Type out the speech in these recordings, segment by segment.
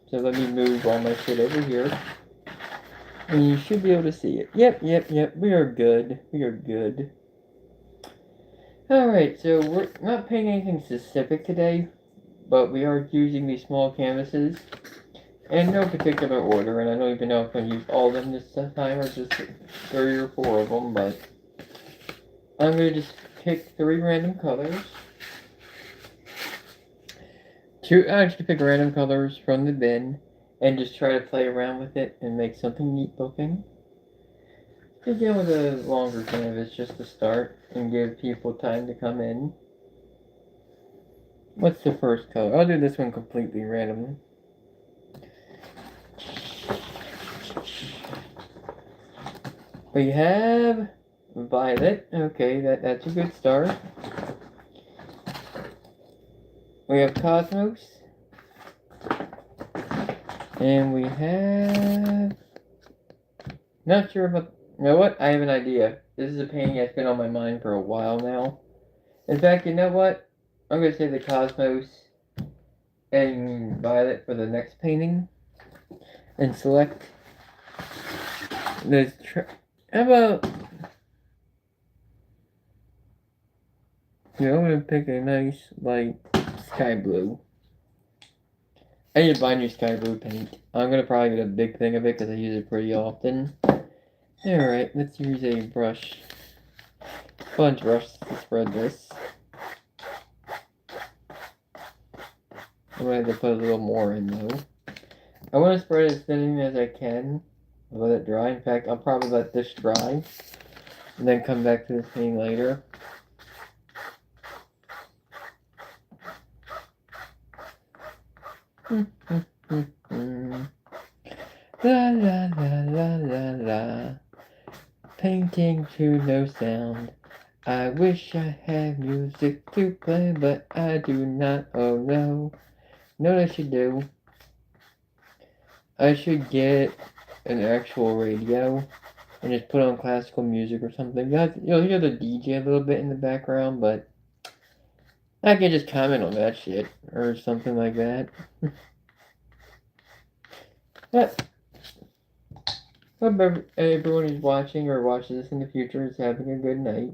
So let me move all my shit over here. And you should be able to see it. Yep. We are good. We are good. Alright, so we're not painting anything specific today, but we are using these small canvases in no particular order, and I don't even know if I'm going to use all of them this time or just 3 or 4 of them, but I'm going to just pick 3 random colors. I just pick random colors from the bin and just try to play around with it and make something neat looking. Begin with a longer canvas just to start and give people time to come in. What's the first color? I'll do this one completely random. We have violet. Okay, that's a good start. We have cosmos. And we have... Not sure about... You know what? I have an idea. This is a painting that's been on my mind for a while now. In fact, you know what? I'm going to say the cosmos and violet for the next painting. And select this. How about... I'm going to pick a nice, light sky blue. I need to buy new sky blue paint. I'm going to probably get a big thing of it because I use it pretty often. Alright, let's use a brush. Sponge brush to spread this. I'm going to have to put a little more in though. I want to spread it as thin as I can. Let it dry. In fact, I'll probably let this dry. And then come back to this painting later. La la la la la la. Painting to no sound. I wish I had music to play, but I do not. Oh no. Know what I should do? I should get an actual radio and just put on classical music or something. You'll hear the DJ a little bit in the background, but I can just comment on that shit or something like that. But hope everyone who's watching or watches this in the future is having a good night.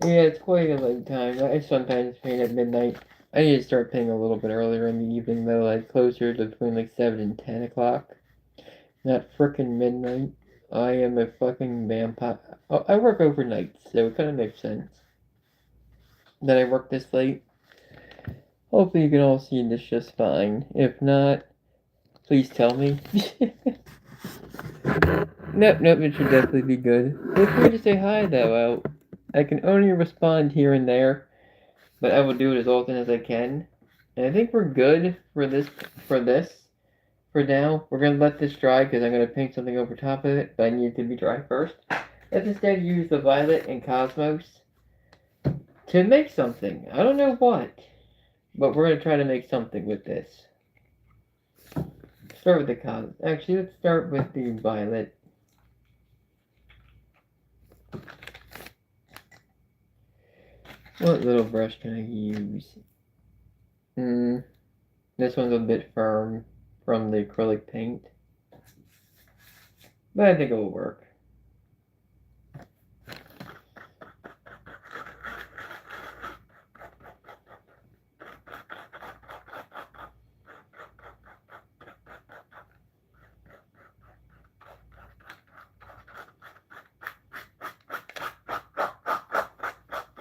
Yeah, it's quite a late time. I sometimes paint at midnight. I need to start painting a little bit earlier in the evening though, like closer to between like 7 and 10 o'clock. Not frickin' midnight. I am a fucking vampire. Oh, I work overnight, so it kind of makes sense that I work this late. Hopefully you can all see this just fine. If not, please tell me. Nope, it should definitely be good. Feel free to say hi though. I can only respond here and there, but I will do it as often as I can. And I think we're good for this. For now, we're going to let this dry because I'm going to paint something over top of it, but I need it to be dry first. Let's instead use the violet and cosmos to make something. I don't know what, but we're going to try to make something with this. Start with the cosmos. Actually, let's start with the violet. What little brush can I use? This one's a bit firm from the acrylic paint, but I think it will work.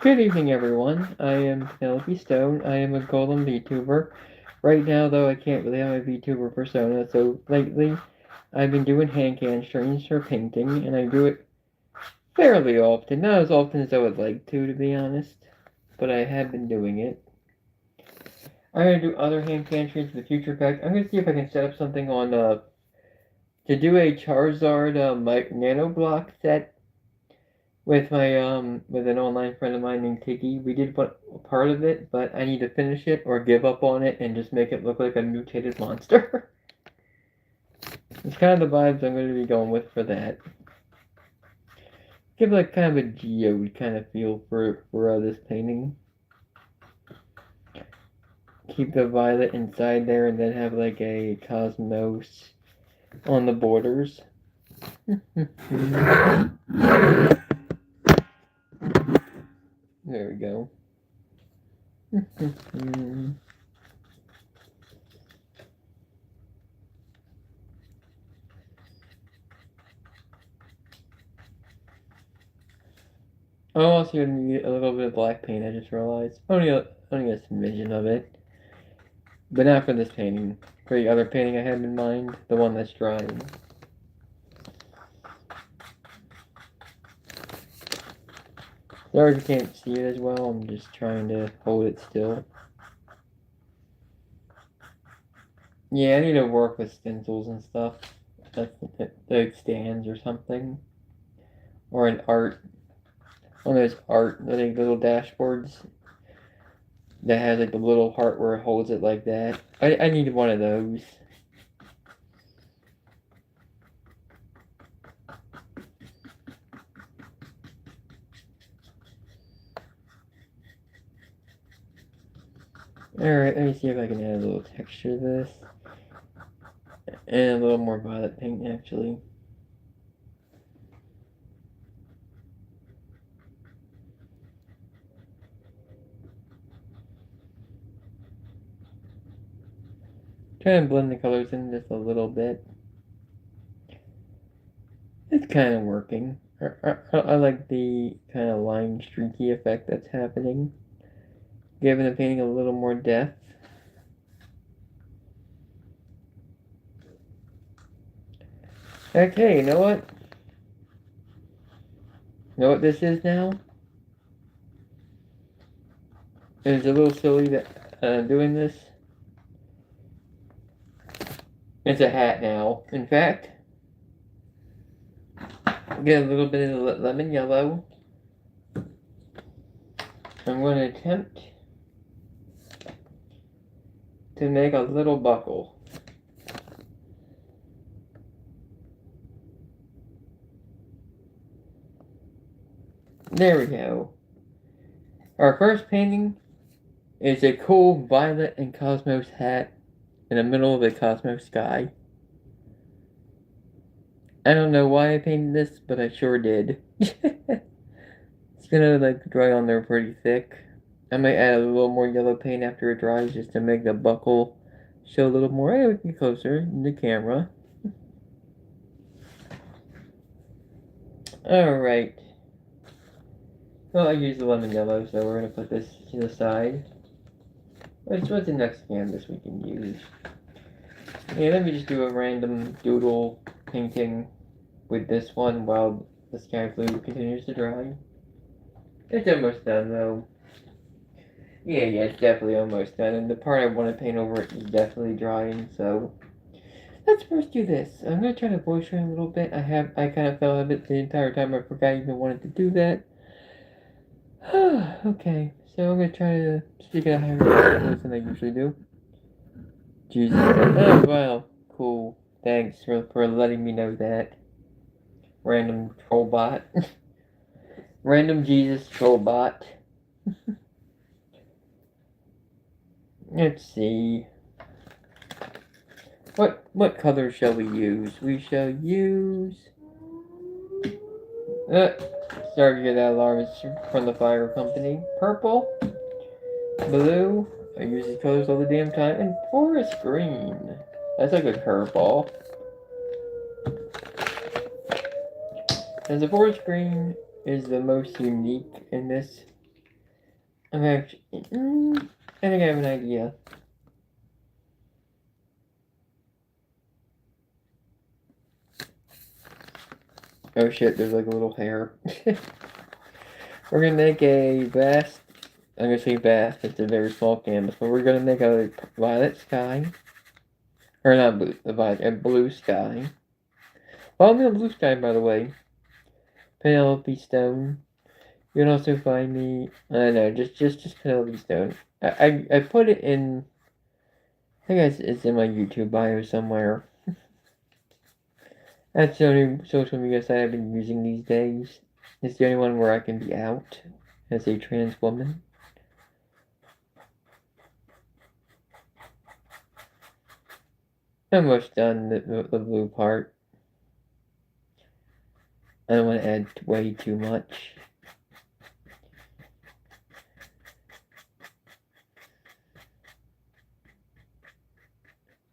Good evening, everyone. I am Penelope Stone. I am a Golem VTuber. Right now, though, I can't really have a VTuber persona, so lately I've been doing hand can streams for painting, and I do it fairly often. Not as often as I would like to be honest, but I have been doing it. I'm going to do other hand can streams in the future. In fact, I'm going to see if I can set up something on, to do a Charizard Nano Block set with my with an online friend of mine named Tiki. We did part of it, but I need to finish it or give up on it and just make it look like a mutated monster. It's kind of the vibes I'm going to be going with for that. Give like kind of a geode kind of feel for this painting. keep the violet inside there and then have like a cosmos on the borders. There we go. I'm also gonna need a little bit of black paint. I just realized only a smidgen of it, but not for this painting. For the other painting I have in mind, the one that's drying. Sorry if you can't see it as well. I'm just trying to hold it still. Yeah, I need to work with stencils and stuff. Like stands or something, or an art. One of those art, like little dashboards that has like the little heart where it holds it like that. I need one of those. Alright, let me see if I can add a little texture to this. And a little more violet pink, actually. Try to blend the colors in just a little bit. It's kind of working. I like the kind of line streaky effect that's happening, giving the painting a little more depth. Okay, you know what? You know what this is now? It's a little silly that doing this. It's a hat now. In fact, get a little bit of the lemon yellow. I'm going to attempt to make a little buckle. There we go. Our first painting is a cool violet and cosmos hat in the middle of the cosmos sky. I don't know why I painted this, but I sure did. It's gonna like dry on there pretty thick. I might add a little more yellow paint after it dries just to make the buckle show a little more. Hey, we can get closer in the camera. Alright. Well, I used the lemon yellow, so we're gonna put this to the side. What's the next canvas we can use? Yeah, let me just do a random doodle painting with this one while the sky blue continues to dry. It's almost done though. Yeah, it's definitely almost done. And the part I want to paint over it is definitely drying, so let's first do this. I'm gonna try to voice train a little bit. I kind of fell out of it the entire time. I forgot I even wanted to do that. Okay, so I'm gonna try to speak at a higher voice than I usually do. Jesus. Oh, wow. Cool. Thanks for letting me know that. Random trollbot. Random Jesus trollbot. Let's see. What color shall we use? We shall use. Sorry to get that alarm. It's from the fire company. Purple, blue. I use these colors all the damn time, and forest green. That's a good curveball. And the forest green is the most unique in this. I'm actually. I think I have an idea. Oh shit, there's like a little hair. We're gonna make a vast. I'm gonna say vast, it's a very small canvas, but we're gonna make a violet sky. Or not blue, a blue sky. Follow me on Blue Sky, by the way. Penelope Stone. You can also find me. I know, just Penelope Stone. I put it in. I think it's in my YouTube bio somewhere. That's the only social media site I've been using these days. It's the only one where I can be out as a trans woman. Almost done the blue part. I don't want to add way too much.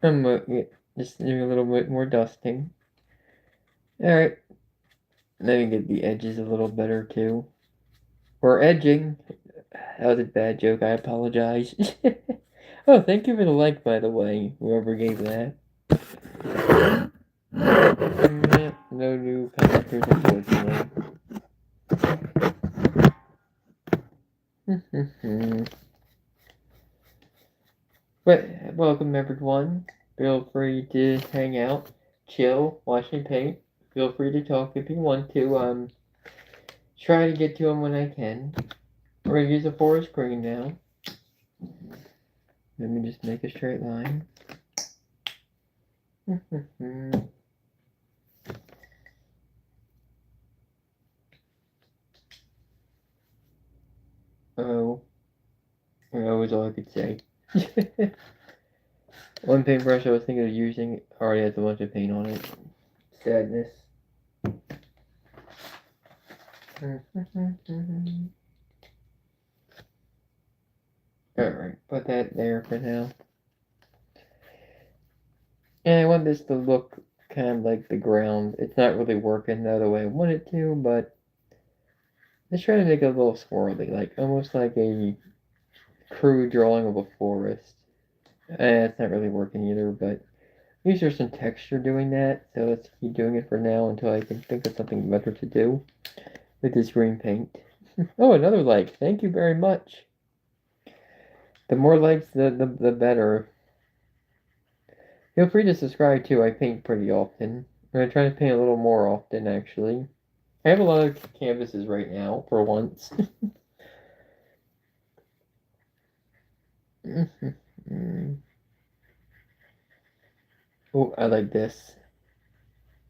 I'm just doing a little bit more dusting. Alright. Let me get the edges a little better too. Or edging. That was a bad joke, I apologize. Oh, thank you for the like, by the way, whoever gave that. No new commenters, unfortunately. But welcome everyone. Feel free to hang out, chill, watch me paint. Feel free to talk if you want to. Try to get to them when I can. We're gonna use a forest green now. Let me just make a straight line. Oh, that was all I could say. One paintbrush I was thinking of using already has a bunch of paint on it. Sadness. Alright, put that there for now. And I want this to look kind of like the ground. It's not really working the way I want it to, but let's try to make it a little swirly, like almost like a crude drawing of a forest. It's not really working either, but at least there's some texture doing that, so let's keep doing it for now until I can think of something better to do with this green paint. Oh, another like. Thank you very much. The more likes, the better. Feel free to subscribe too. I paint pretty often. I'm gonna try to paint a little more often, actually. I have a lot of canvases right now, for once. Oh, I like this.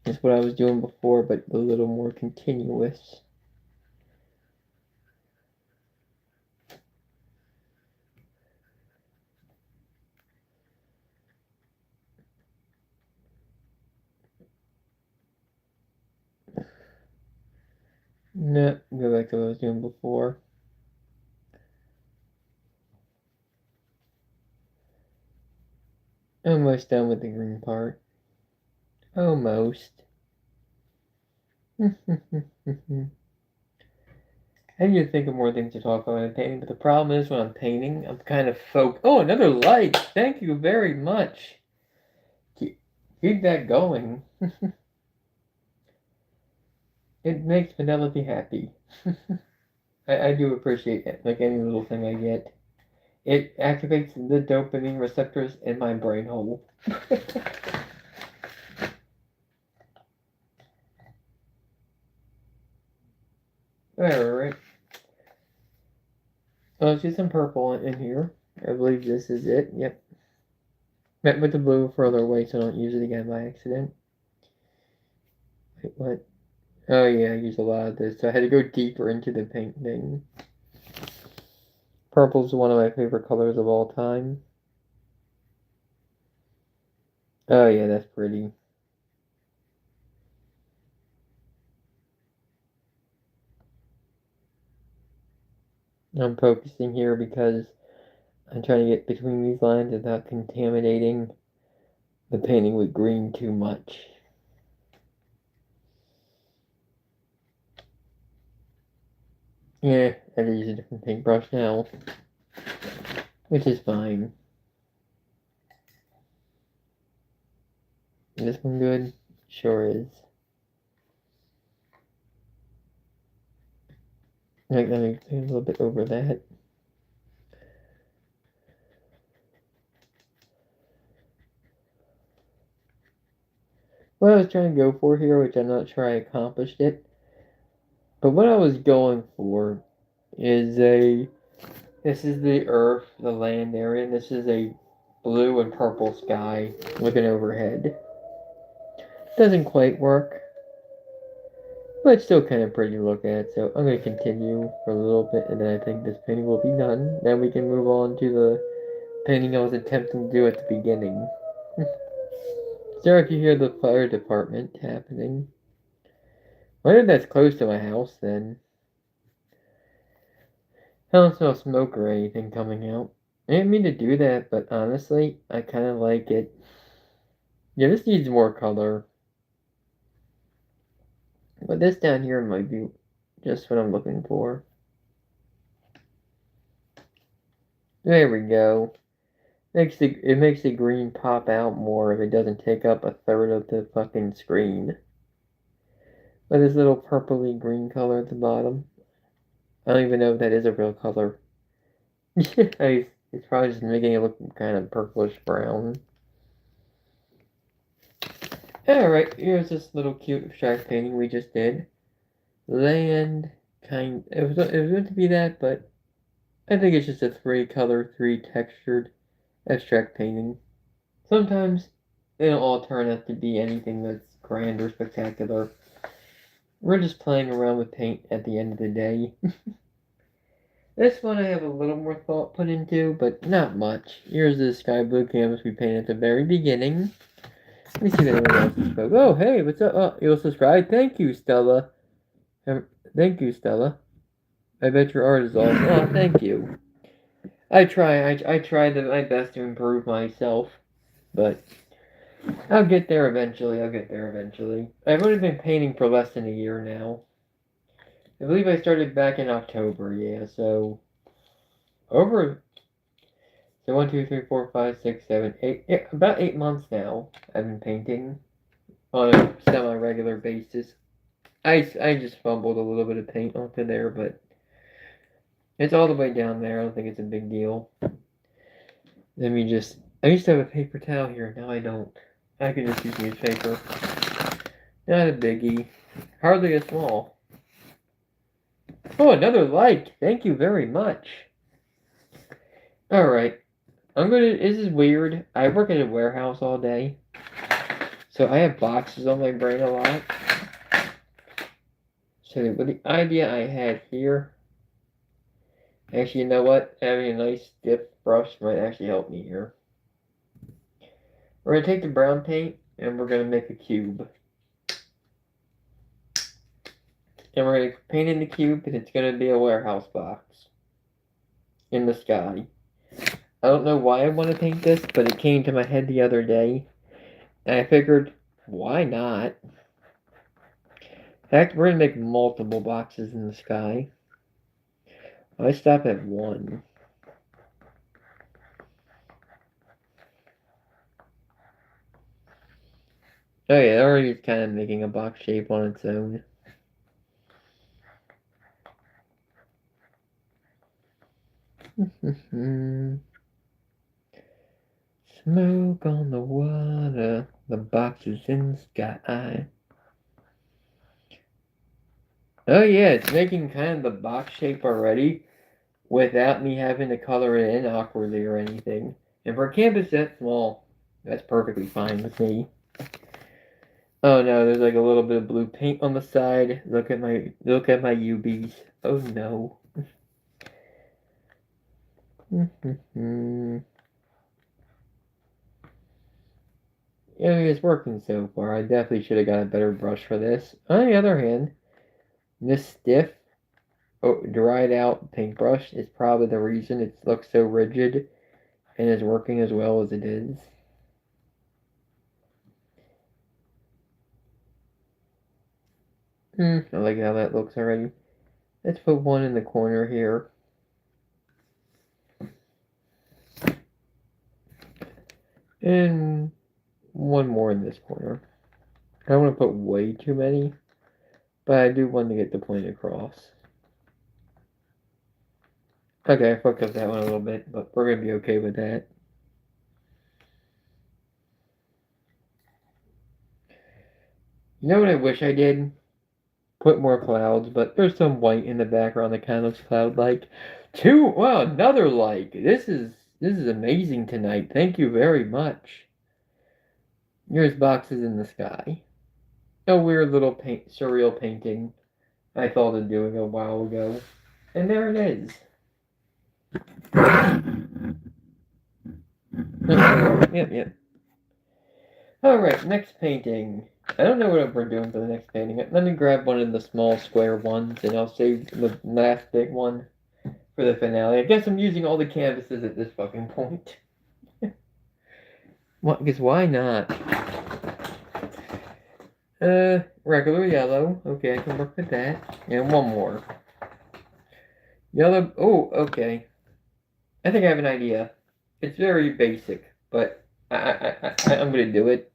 It's what I was doing before, but a little more continuous. No, go back to what I was doing before. Almost done with the green part. Almost. I need to think of more things to talk about in painting, but the problem is when I'm painting, I'm kind of focused. Oh, another like! Thank you very much. Keep that going. It makes Penelope happy. I do appreciate it, like any little thing I get. It activates the dopamine receptors in my brain hole. Alright. Let's get some purple in here. I believe this is it. Yep. Met with the blue further away so I don't use it again by accident. Wait, what? Oh yeah, I use a lot of this, so I had to go deeper into the painting. Purple's one of my favorite colors of all time. Oh yeah, that's pretty. I'm focusing here because I'm trying to get between these lines without contaminating the painting with green too much. Yeah, I had to use a different paintbrush now, which is fine. Is this one good? Sure is. Let me paint a little bit over that. What I was trying to go for here, which I'm not sure I accomplished it, but what I was going for is this is the earth, the land area, and this is a blue and purple sky looking overhead. Doesn't quite work, but it's still kind of pretty to look at, so I'm going to continue for a little bit, and then I think this painting will be done. Then we can move on to the painting I was attempting to do at the beginning. Sorry if you hear the fire department happening. I wonder if that's close to my house then. I don't smell smoke or anything coming out. I didn't mean to do that, but honestly, I kind of like it. Yeah, this needs more color. But this down here might be just what I'm looking for. There we go. It makes the green pop out more if it doesn't take up a third of the fucking screen. But this little purpley green color at the bottom. I don't even know if that is a real color. It's probably just making it look kind of purplish brown. Alright, here's this little cute abstract painting we just did. Land it was meant to be that, but I think it's just a 3-color, 3-textured abstract painting. Sometimes they don't all turn out to be anything that's grand or spectacular. We're just playing around with paint at the end of the day. This one I have a little more thought put into, but not much. Here's the sky blue canvas we painted at the very beginning. Let me see if anyone else has spoke. Oh, hey, what's up? Oh, you'll subscribe? Thank you, Stella. Thank you, Stella. I bet your art is awesome. Oh, thank you. I try my best to improve myself, but I'll get there eventually. I've only been painting for less than a year now. I believe I started back in October, yeah, so 1, 2, 3, 4, 5, 6, 7, 8, yeah, about 8 months now I've been painting on a semi-regular basis. I just fumbled a little bit of paint onto there, but it's all the way down there. I don't think it's a big deal. I used to have a paper towel here, now I don't. I can just use newspaper. Not a biggie. Hardly a small. Oh, another like. Thank you very much. Alright. This is weird. I work at a warehouse all day. So I have boxes on my brain a lot. So with the idea I had here. Actually, you know what? Having a nice dip brush might actually help me here. We're going to take the brown paint and we're going to make a cube. And we're going to paint in the cube and it's going to be a warehouse box. In the sky. I don't know why I want to paint this, but it came to my head the other day. And I figured, why not? In fact, we're going to make multiple boxes in the sky. I stop at 1. Oh yeah, already it's kind of making a box shape on its own. Smoke on the water, the box is in the sky. Oh yeah, it's making kind of the box shape already without me having to color it in awkwardly or anything. And for a canvas that small, that's perfectly fine with me. Oh no, there's like a little bit of blue paint on the side. Look at my UBs. Oh no. Yeah, it's working so far. I definitely should have got a better brush for this. On the other hand, this stiff, dried out paintbrush is probably the reason it looks so rigid and is working as well as it is. I like how that looks already. Let's put one in the corner here. And one more in this corner. I don't want to put way too many, but I do want to get the point across. Okay, I fucked up that one a little bit, but we're going to be okay with that. You know what I wish I did? Put more clouds, but there's some white in the background that kind of looks cloud-like. Wow, another like. This is amazing tonight. Thank you very much. Here's boxes in the sky. A weird little surreal painting I thought of doing a while ago. And there it is. Yep. Alright, next painting. I don't know what we're doing for the next painting. Let me grab one of the small square ones, and I'll save the last big one for the finale. I guess I'm using all the canvases at this fucking point. What? Because why not? Regular yellow. Okay, I can work with that. And one more. Yellow. Oh, okay. I think I have an idea. It's very basic, but I'm gonna do it.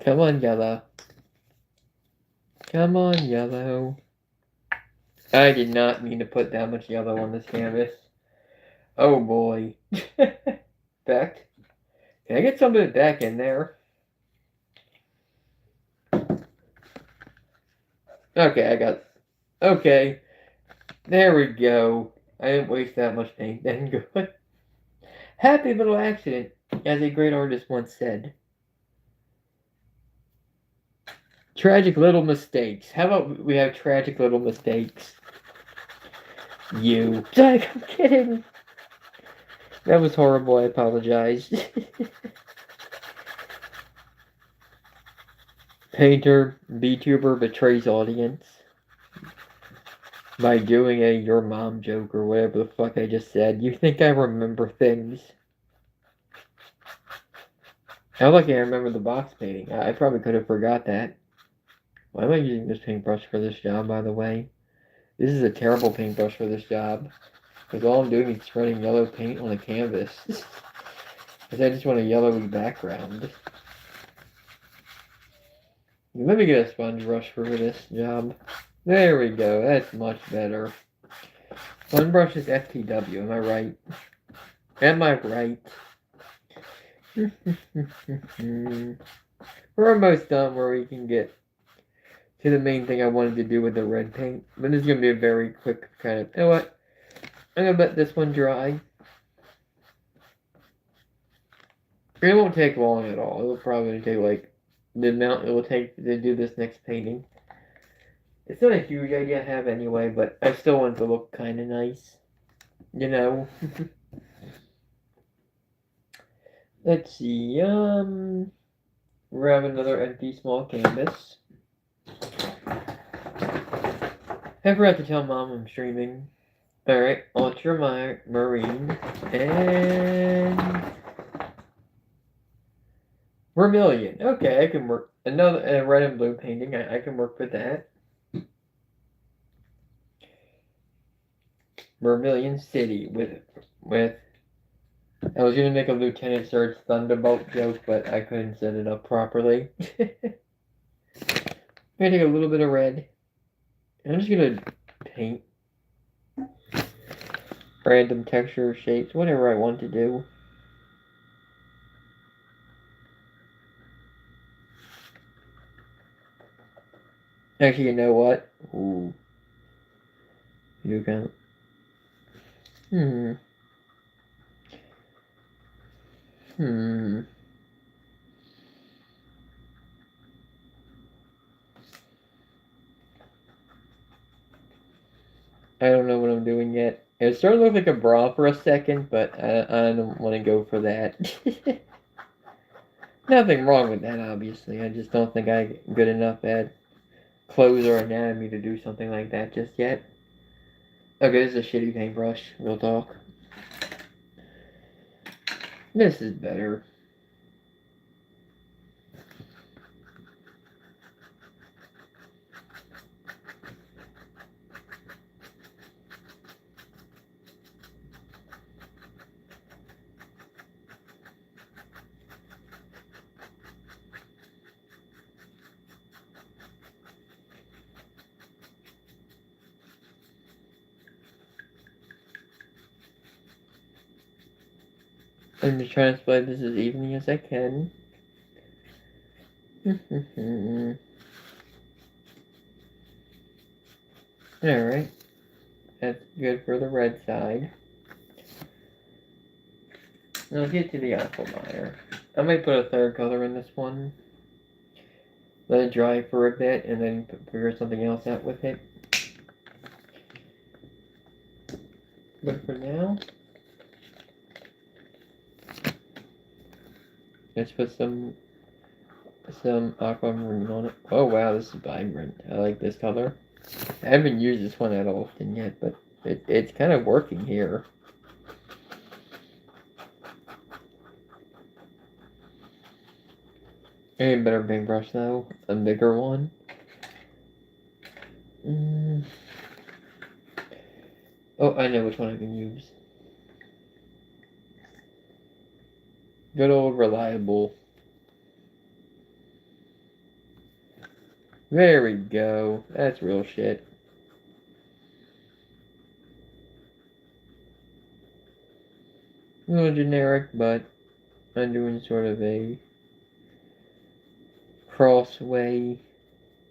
Come on, yellow. Come on, yellow. I did not mean to put that much yellow on this canvas. Oh boy. Back. Can I get some of it back in there? Okay, I got. Okay. There we go. I didn't waste that much paint then. Good. Happy little accident, as a great artist once said. Tragic little mistakes. How about we have tragic little mistakes? You. I'm kidding. That was horrible. I apologize. Painter, VTuber betrays audience by doing a your mom joke or whatever the fuck I just said. You think I remember things? How lucky I remember the box painting. I probably could have forgot that. Why am I using this paintbrush for this job, by the way? This is a terrible paintbrush for this job. Because all I'm doing is spreading yellow paint on a canvas. Because I just want a yellowy background. Let me get a sponge brush for this job. There we go. That's much better. Sponge brush is FTW. Am I right? Am I right? We're almost done where we can get to the main thing I wanted to do with the red paint. But this is going to be a very quick kind of... You know what? I'm going to let this one dry. It won't take long at all. It'll probably take like the amount it will take to do this next painting. It's not a huge idea to have anyway, but I still want it to look kind of nice. You know? Let's see, grab another empty small canvas. I forgot to tell Mom I'm streaming. Alright, Ultramarine, and Vermilion. Okay, I can work, another red and blue painting, I can work with that. Vermilion City, with, I was gonna make a Lieutenant Surge Thunderbolt joke, but I couldn't set it up properly. I'm gonna take a little bit of red. I'm just gonna paint random texture, shapes, whatever I want to do. Actually, you know what? Ooh. You can. I don't know what I'm doing yet. It started to look like a bra for a second, but I don't want to go for that. Nothing wrong with that, obviously. I just don't think I'm good enough at clothes or anatomy to do something like that just yet. Okay, this is a shitty paintbrush. Real talk. This is better. I'm just trying to split this as evenly as I can. Alright. That's good for the red side. Now get to the Aquamire. I might put a third color in this one. Let it dry for a bit and then figure something else out with it. But for now, Let's put some aquamarine on it. Oh wow, this is vibrant. I like this color. I haven't used this one that often yet, but it's kind of working here. A better paintbrush though, a bigger one. Oh, I know which one I can use. Good old reliable. There we go. That's real shit. A little generic, but I'm doing sort of a crossway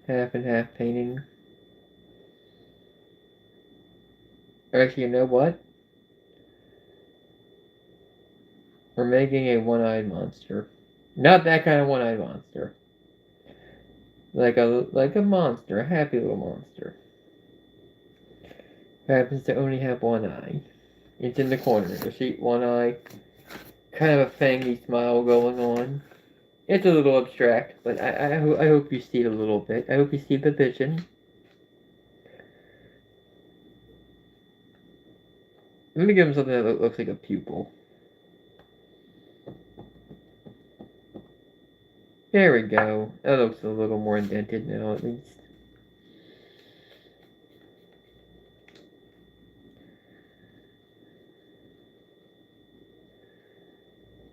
half and half painting. Actually, you know what? We're making a one-eyed monster. Not that kind of one-eyed monster. Like a monster, a happy little monster. Who happens to only have one eye. It's in the corner. You see one eye, kind of a fangy smile going on. It's a little abstract, but I hope you see it a little bit. I hope you see the vision. Let me give him something that looks like a pupil. There we go. That looks a little more indented now, at least.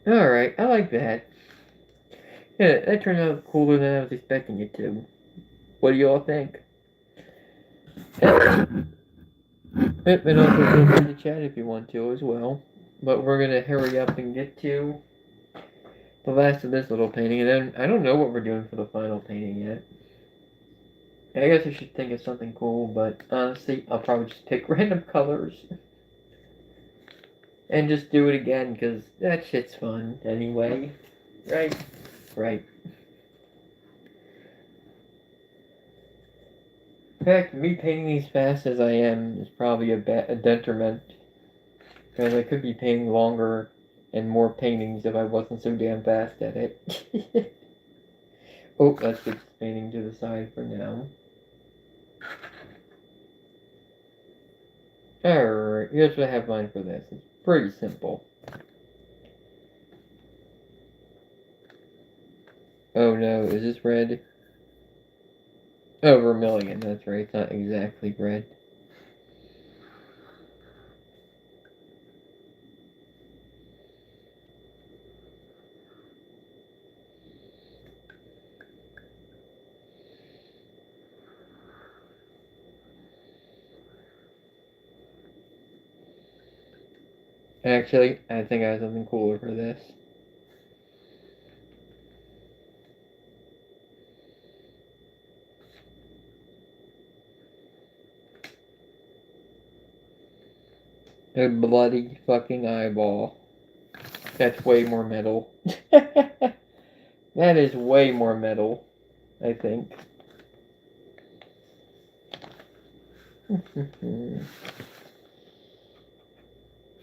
Alright, I like that. Yeah, that turned out cooler than I was expecting it to. What do you all think? And also feel free to chat if you want to as well. But we're gonna hurry up and get to the last of this little painting, and then I don't know what we're doing for the final painting yet. I guess I should think of something cool, but honestly, I'll probably just pick random colors and just do it again, because that shit's fun anyway. Right? Right. In fact, me painting these fast as I am is probably a detriment, because I could be painting longer and more paintings if I wasn't so damn fast at it. Oh, let's get this painting to the side for now. Alright, here's what I have mine for this. It's pretty simple. Oh no, is this red? Oh, vermilion, that's right, it's not exactly red. Actually, I think I have something cooler for this. A bloody fucking eyeball. That's way more metal. That is way more metal, I think.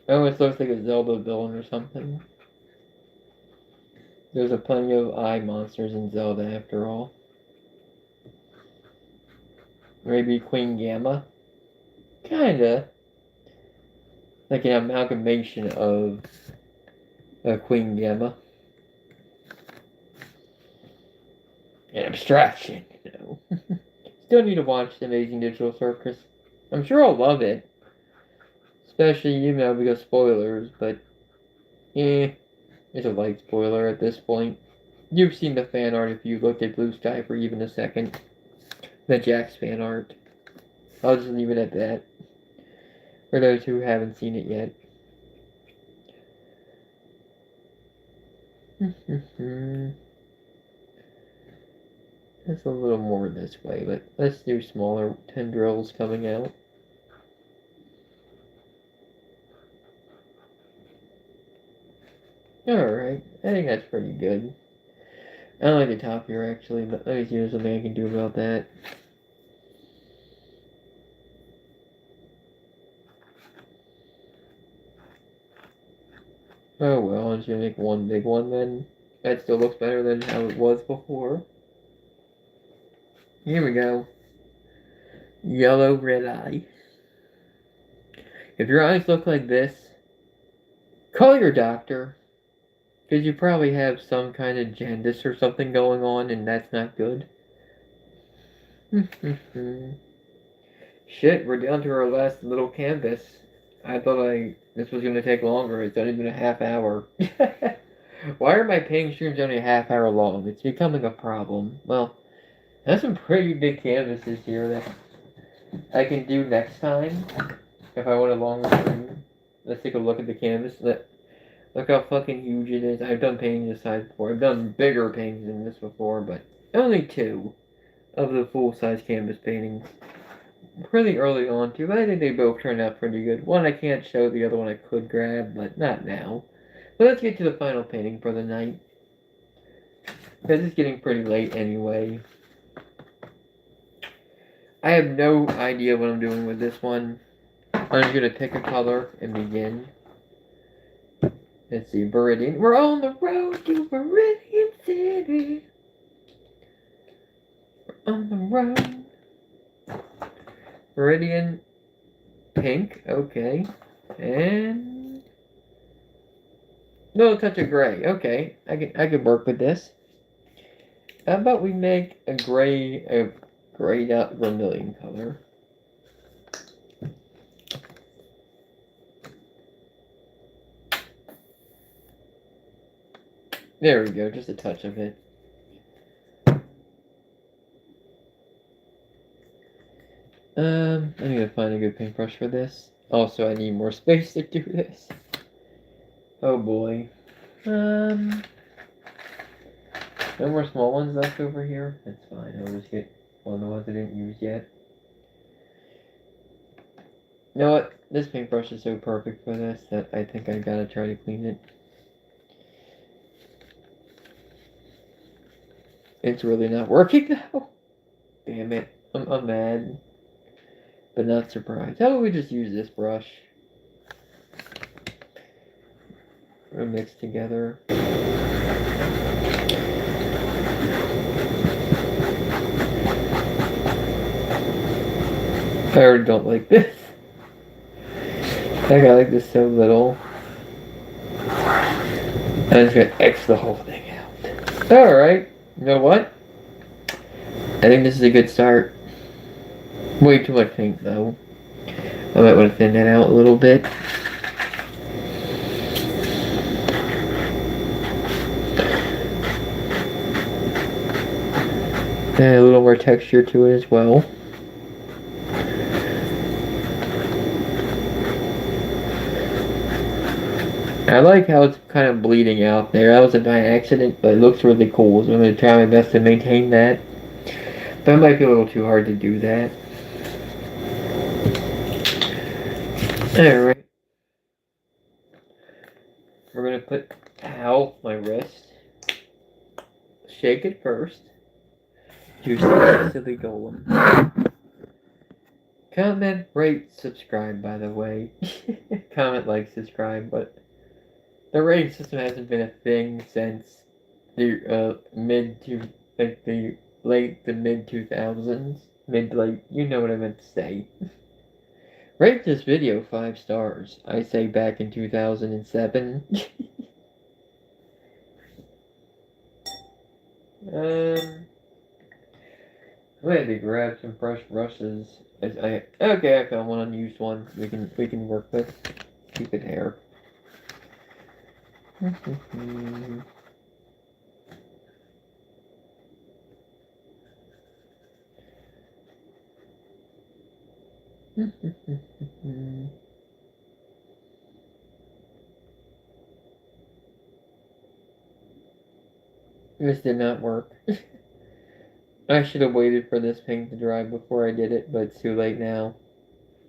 Almost looks like a Zelda villain or something. There's a plenty of eye monsters in Zelda after all. Maybe Queen Gamma? Kinda. Like an amalgamation of Queen Gamma. An abstraction, you know. Still need to watch The Amazing Digital Circus. I'm sure I'll love it. Especially, you know, because spoilers, but it's a light spoiler at this point. You've seen the fan art if you looked at Blue Sky for even a second. The Jax fan art. I'll just leave it at that. For those who haven't seen it yet. That's a little more this way, but let's do smaller tendrils coming out. Alright, I think that's pretty good. I don't like the top here actually, but let me see if there's something I can do about that. Oh well, I'm just gonna make one big one then. That still looks better than how it was before. Here we go. Yellow red eye. If your eyes look like this, call your doctor. Because you probably have some kind of jaundice or something going on, and that's not good. Shit, we're down to our last little canvas. I thought this was going to take longer. It's only been a half hour. Why are my painting streams only a half hour long? It's becoming a problem. Well, there's some pretty big canvases here that I can do next time. If I want a longer stream. Let's take a look at the canvas. Look how fucking huge it is. I've done paintings this size before. I've done bigger paintings than this before, but only 2 of the full-size canvas paintings. Pretty early on, too, but I think they both turned out pretty good. One I can't show, the other one I could grab, but not now. But let's get to the final painting for the night. Because it's getting pretty late anyway. I have no idea what I'm doing with this one. I'm just going to pick a color and begin. Let's see, Viridian. We're on the road to Viridian City. We're on the road. Viridian pink, okay. And little touch of gray. Okay, I can work with this. How about we make a grayed out vermilion color? There we go, just a touch of it. I need to find a good paintbrush for this. Also, I need more space to do this. Oh boy. No more small ones left over here? That's fine, I'll just get one of the ones I didn't use yet. You know what? This paintbrush is so perfect for this that I think I gotta try to clean it. It's really not working though. Damn it. I'm mad. But not surprised. How about we just use this brush? We'll mix together. I already don't like this. I like this so little. I'm just gonna X the whole thing out. Alright. You know what? I think this is a good start. Way too much paint though. I might want to thin that out a little bit. And a little more texture to it as well. I like how it's kind of bleeding out there. That was by accident, but it looks really cool. So I'm going to try my best to maintain that. But it might be a little too hard to do that. Alright. We're going to put, ow, my wrist. Shake it first. Juicy silly golem. Comment, rate, subscribe, by the way. Comment, like, subscribe, but the rating system hasn't been a thing since the mid 2000s. Mid-late, you know what I meant to say. Rate this video 5 stars. I say back in 2007. I'm going to grab some fresh brushes. Okay, I found one unused one. We can work with. Keep it hair. This did not work. I should have waited for this paint to dry before I did it, but it's too late now.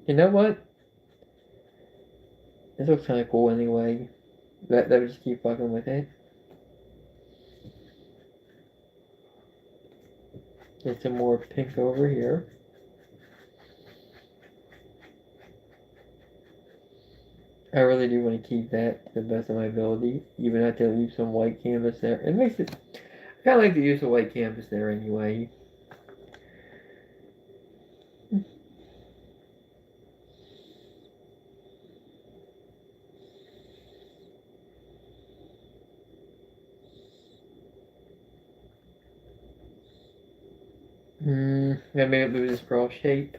You know what? This looks kind of cool anyway. That would just keep fucking with it. Get some more pink over here. I really do want to keep that to the best of my ability, even if I leave some white canvas there. It makes it, I kind of like the use of white canvas there anyway. I made it lose its cross shape.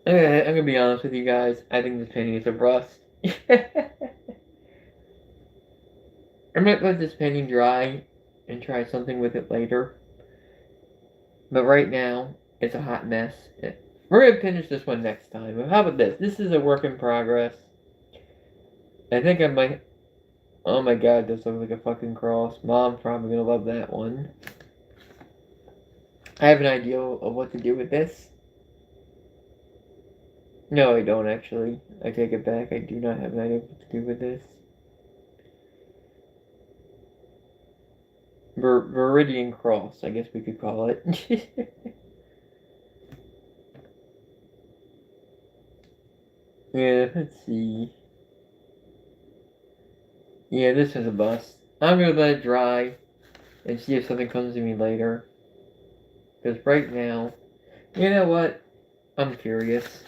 I'm gonna be honest with you guys. I think this painting is a bust. I might let this painting dry and try something with it later. But right now, it's a hot mess. We're gonna finish this one next time. How about this? This is a work in progress. I think I might. Oh my god, this looks like a fucking cross. Mom's probably gonna love that one. I have an idea of what to do with this. No, I don't actually. I take it back. I do not have an idea what to do with this. Viridian cross, I guess we could call it. Yeah, let's see. Yeah, this is a bust. I'm gonna let it dry and see if something comes to me later. Because right now, you know what? I'm curious.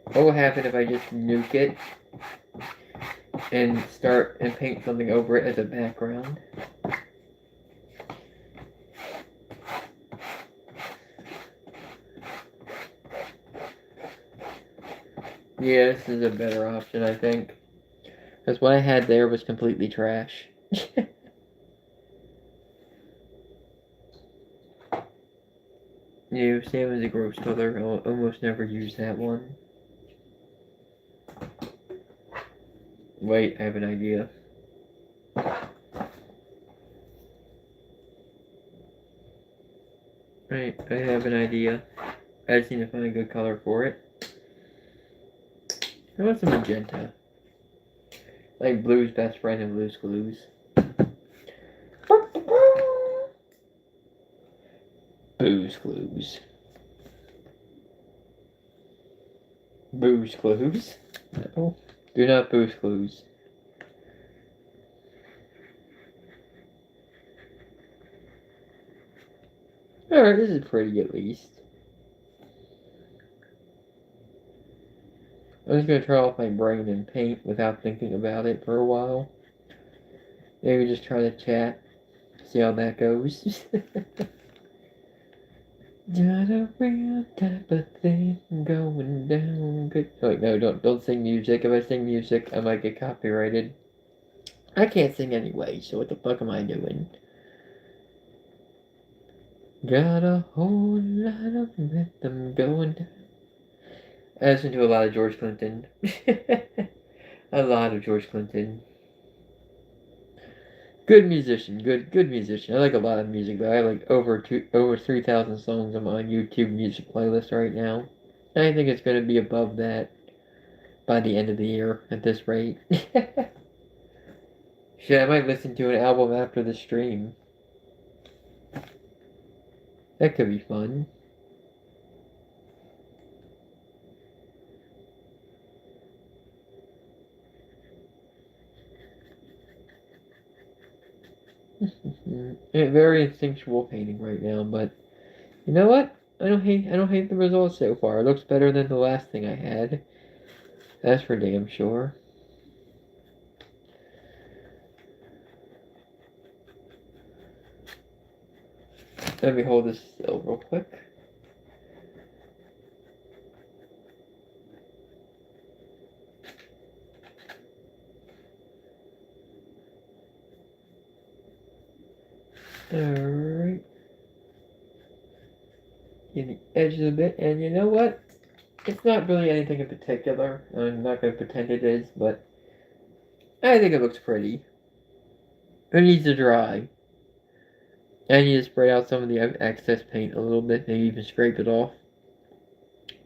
What will happen if I just nuke it and start and paint something over it as a background? Yeah, this is a better option, I think. Because what I had there was completely trash. Yeah, same as a gross color. I'll almost never use that one. Wait, I have an idea. Right, I have an idea. I just need to find a good color for it. I want some magenta. Like blue's best friend in Blue's Clues. Booze Clues. Booze Clues? No. Do not Booze Clues. Alright, this is pretty at least. I'm just gonna turn off my brain and paint without thinking about it for a while. Maybe just try to chat. See how that goes. Got a real type of thing going down good. Oh, wait, no, don't sing music. If I sing music, I might get copyrighted. I can't sing anyway, so what the fuck am I doing? Got a whole lot of rhythm going down. I listen to a lot of George Clinton. A lot of George Clinton. Good musician, good musician. I like a lot of music, but I have like over 3,000 songs on my YouTube music playlist right now. And I think it's going to be above that by the end of the year at this rate. Shit, I might listen to an album after the stream. That could be fun. Very instinctual painting right now, but you know what? I don't hate the results so far. It looks better than the last thing I had. That's for damn sure. Let me hold this still real quick. Alright. Get the edges a bit, and you know what? It's not really anything in particular. I'm not going to pretend it is, but I think it looks pretty. It needs to dry. I need to spray out some of the excess paint a little bit, maybe even scrape it off.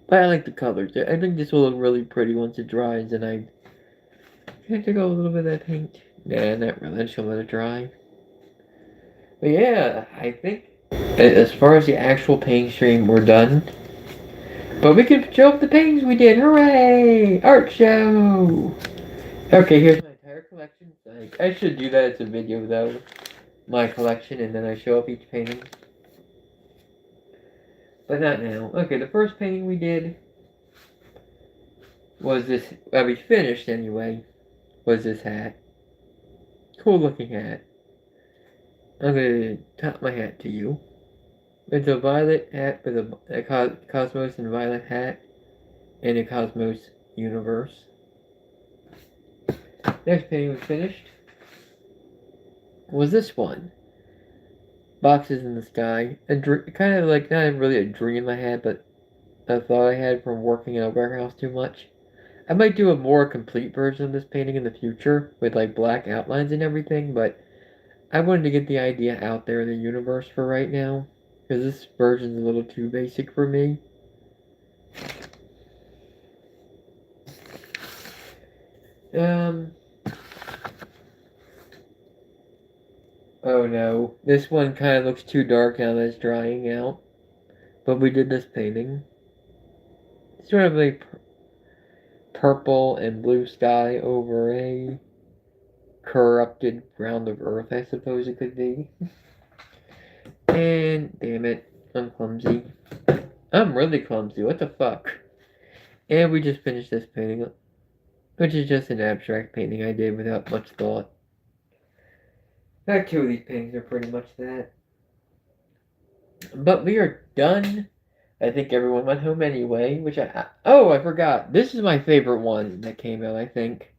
But I like the colors. I think this will look really pretty once it dries, and I have to go a little bit of that paint. Nah, not really. I just let it dry. But yeah, I think as far as the actual paint stream, we're done. But we can show off the paintings we did. Hooray! Art show! Okay, here's my entire collection. I should do that as a video though. My collection, and then I show off each painting. But not now. Okay, the first painting we did was this, we finished anyway, was this hat. Cool looking hat. I'm gonna top my hat to you. It's a violet hat with a Cosmos and Violet hat in a Cosmos universe. Next painting we finished was this one. Boxes in the sky. Kind of like, not really a dream I had, but a thought I had from working in a warehouse too much. I might do a more complete version of this painting in the future with like black outlines and everything, but I wanted to get the idea out there in the universe for right now, because this version's a little too basic for me. Oh no, this one kind of looks too dark now that it's drying out, but we did this painting. It's sort of like purple and blue sky over a corrupted ground of earth, I suppose it could be. And damn it, I'm clumsy. I'm really clumsy, what the fuck? And we just finished this painting, which is just an abstract painting I did without much thought. Back two of these paintings are pretty much that. But we are done. I think everyone went home anyway, which oh, I forgot. This is my favorite one that came out, I think.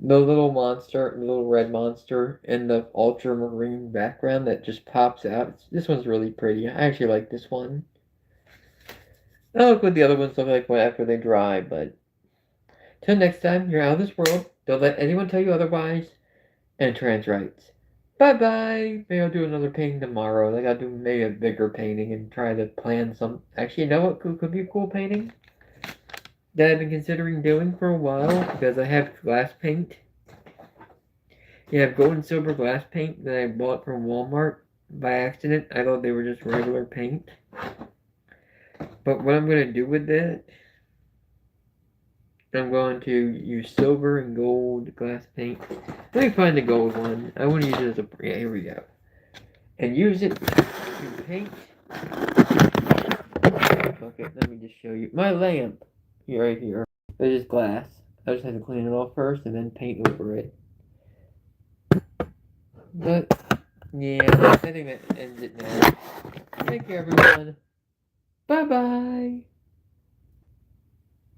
The little monster, the little red monster in the ultramarine background that just pops out. This one's really pretty. I actually like this one. I don't look what the other ones look like after they dry, but till next time, you're out of this world. Don't let anyone tell you otherwise. And trans rights. Bye bye. Maybe I'll do another painting tomorrow. I gotta do maybe a bigger painting and try to plan some. Actually, you know what could be a cool painting that I've been considering doing for a while because I have glass paint. You have gold and silver glass paint that I bought from Walmart by accident. I thought they were just regular paint. But what I'm going to do with it, I'm going to use silver and gold glass paint. Let me find the gold one. I want to use it as a... Yeah, here we go. And use it to paint. Okay, let me just show you. My lamp. Right here. It's just glass. I just have to clean it off first and then paint over it. But, yeah, I think that ends it now. Thank you, everyone. Bye-bye.